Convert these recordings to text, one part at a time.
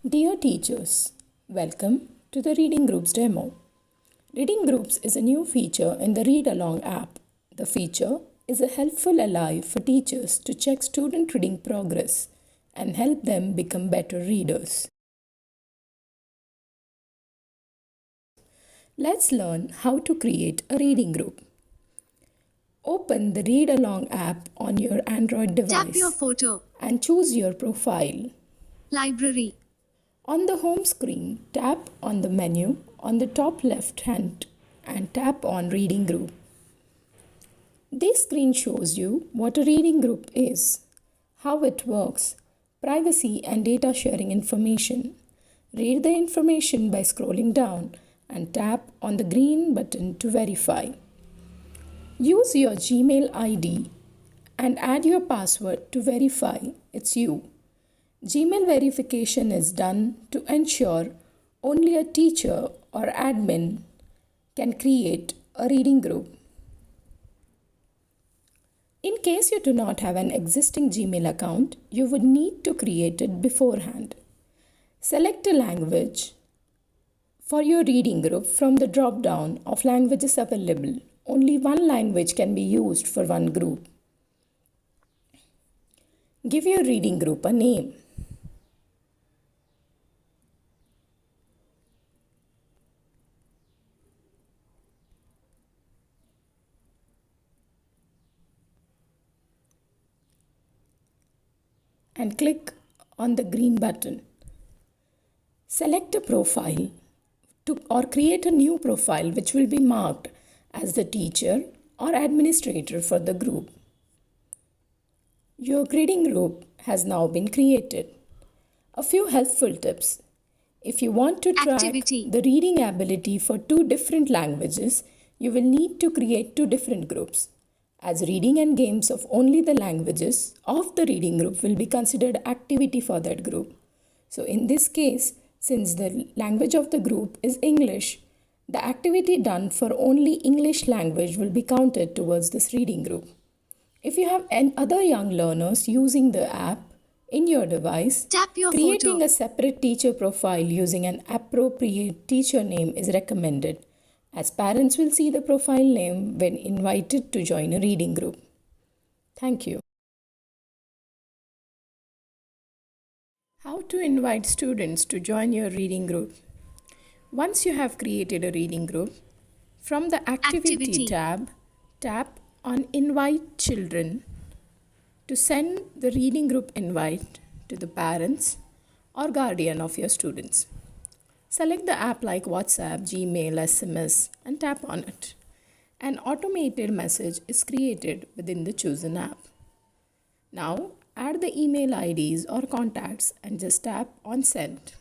Dear teachers, welcome to the Reading Groups demo. Reading Groups is a new feature in the Read Along app. The feature is a helpful ally for teachers to check student reading progress and help them become better readers. Let's learn how to create a reading group. Open the Read Along app on your Android device. Tap your photo. And choose your profile. Library. On the home screen, tap on the menu on the top left hand and tap on Reading Group. This screen shows you what a reading group is, how it works, privacy and data sharing information. Read the information by scrolling down and tap on the green button to verify. Use your Gmail ID and add your password to verify it's you. Gmail verification is done to ensure only a teacher or admin can create a reading group. In case you do not have an existing Gmail account, you would need to create it beforehand. Select a language for your reading group from the drop-down of languages available. Only one language can be used for one group. Give your reading group a name. And click on the green button. Select a profile or create a new profile which will be marked as the teacher or administrator for the group. Your reading group has now been created. A few helpful tips. If you want to track the reading ability for two different languages, you will need to create two different groups, as reading and games of only the languages of the reading group will be considered activity for that group. So in this case, since the language of the group is English, the activity done for only English language will be counted towards this reading group. If you have other young learners using the app in your device, creating a separate teacher profile using an appropriate teacher name is recommended, as parents will see the profile name when invited to join a reading group. Thank you. How to invite students to join your reading group. Once you have created a reading group, from the Activity tab, tap on Invite Children to send the reading group invite to the parents or guardian of your students. Select the app like WhatsApp, Gmail, SMS and tap on it. An automated message is created within the chosen app. Now add the email IDs or contacts and just tap on Send.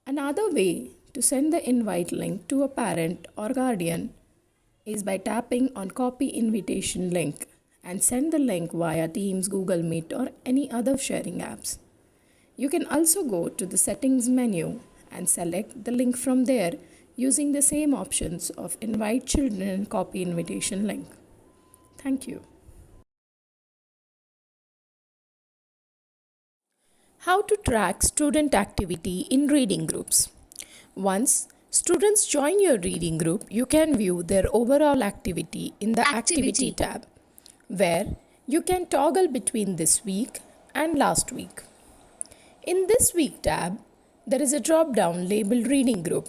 Another way to send the invite link to a parent or guardian is by tapping on Copy Invitation Link and send the link via Teams, Google Meet or any other sharing apps. You can also go to the Settings menu and select the link from there using the same options of Invite Children and Copy Invitation Link. Thank you. How to track student activity in reading groups. Once students join your reading group, you can view their overall activity in the Activity tab, where you can toggle between this week and last week. In this week tab, there is a drop-down labeled Reading Group,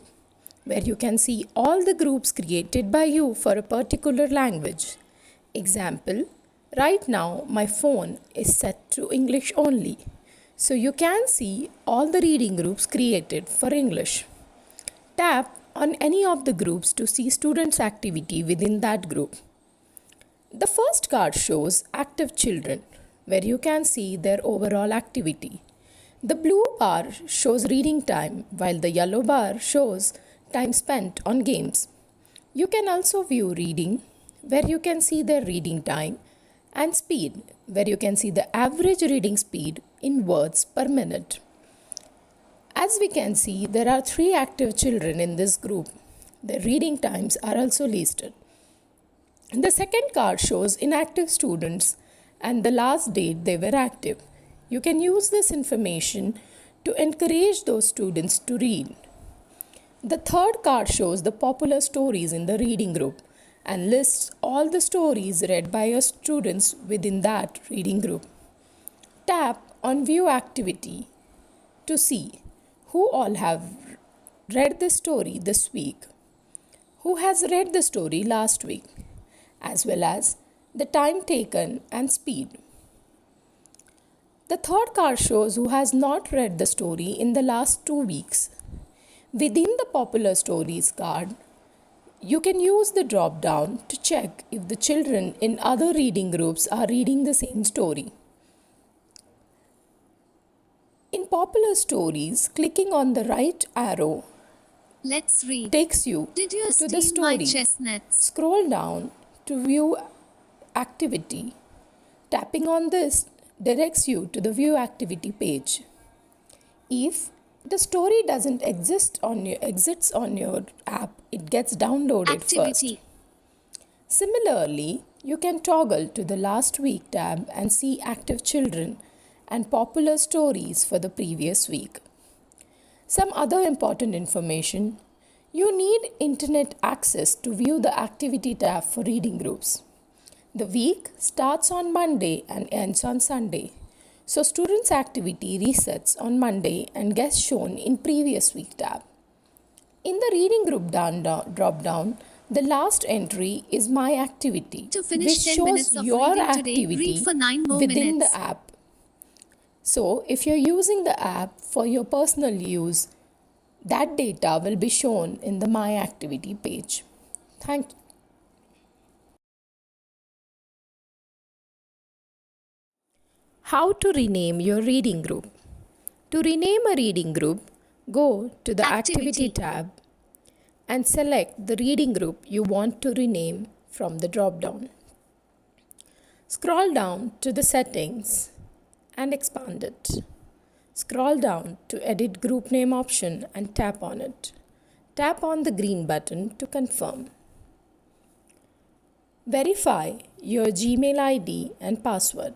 where you can see all the groups created by you for a particular language. Example, right now my phone is set to English only, so you can see all the reading groups created for English. Tap on any of the groups to see students' activity within that group. The first card shows Active Children, where you can see their overall activity. The blue bar shows reading time, while the yellow bar shows time spent on games. You can also view reading, where you can see their reading time, and speed, where you can see the average reading speed in words per minute. As we can see, there are 3 active children in this group. Their reading times are also listed. The second card shows inactive students and the last date they were active. You can use this information to encourage those students to read. The third card shows the popular stories in the reading group and lists all the stories read by your students within that reading group. Tap on View Activity to see who all have read the story this week, who has read the story last week, as well as the time taken and speed. The third card shows who has not read the story in the last 2 weeks. Within the popular stories card, you can use the drop down to check if the children in other reading groups are reading the same story. In popular stories, clicking on the right arrow Let's read. takes you Did you to the steal my story. chestnuts? Scroll down to View Activity. Tapping on this directs you to the View Activity page. If the story doesn't exist exists on your app, it gets downloaded Activity. first. Similarly, you can toggle to the Last Week tab and see active children and popular stories for the previous week. Some other important information: you need internet access to view the Activity tab for reading groups. The week starts on Monday and ends on Sunday, so students' activity resets on Monday and gets shown in previous week tab. In the reading group drop down, the last entry is My Activity, To finish which 10 shows minutes of your reading today, activity read for 9 more within minutes. the app. So, if you're using the app for your personal use, that data will be shown in the My Activity page. Thank you. How to rename your reading group. To rename a reading group, go to the Activity tab and select the reading group you want to rename from the drop down. Scroll down to the Settings and expand it. Scroll down to Edit Group Name option and tap on it. Tap on the green button to confirm. Verify your Gmail ID and password.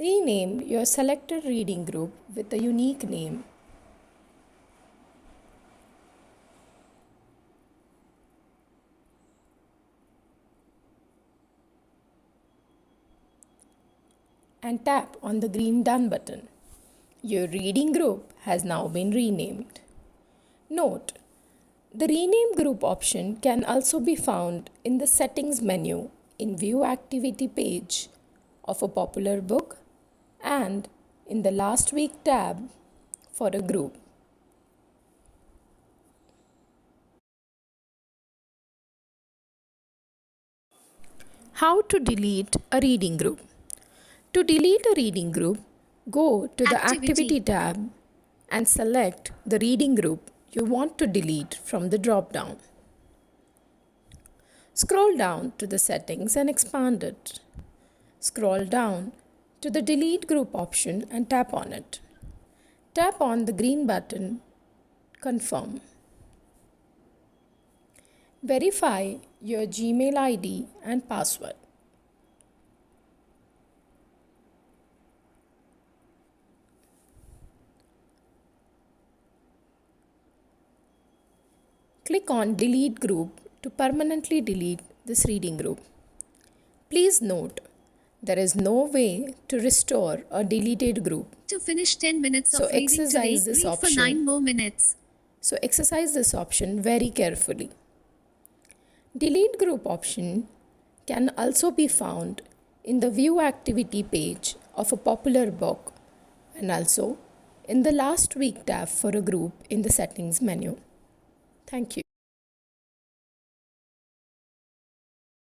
Rename your selected reading group with a unique name. And tap on the green Done button. Your reading group has now been renamed. Note: the Rename Group option can also be found in the Settings menu in View Activity page of a popular book and in the Last Week tab for a group. How to delete a reading group. To delete a reading group, go to the Activity tab and select the reading group you want to delete from the drop down. Scroll down to the Settings and expand it. Scroll down to the Delete Group option and tap on it. Tap on the green button, Confirm. Verify your Gmail ID and password. Click on Delete Group to permanently delete this reading group. Please note, there is no way to restore a deleted group. To finish 10 minutes So of reading today, exercise this read for option. 9 more minutes. So exercise this option very carefully. Delete Group option can also be found in the View Activity page of a popular book and also in the Last Week tab for a group in the Settings menu. Thank you.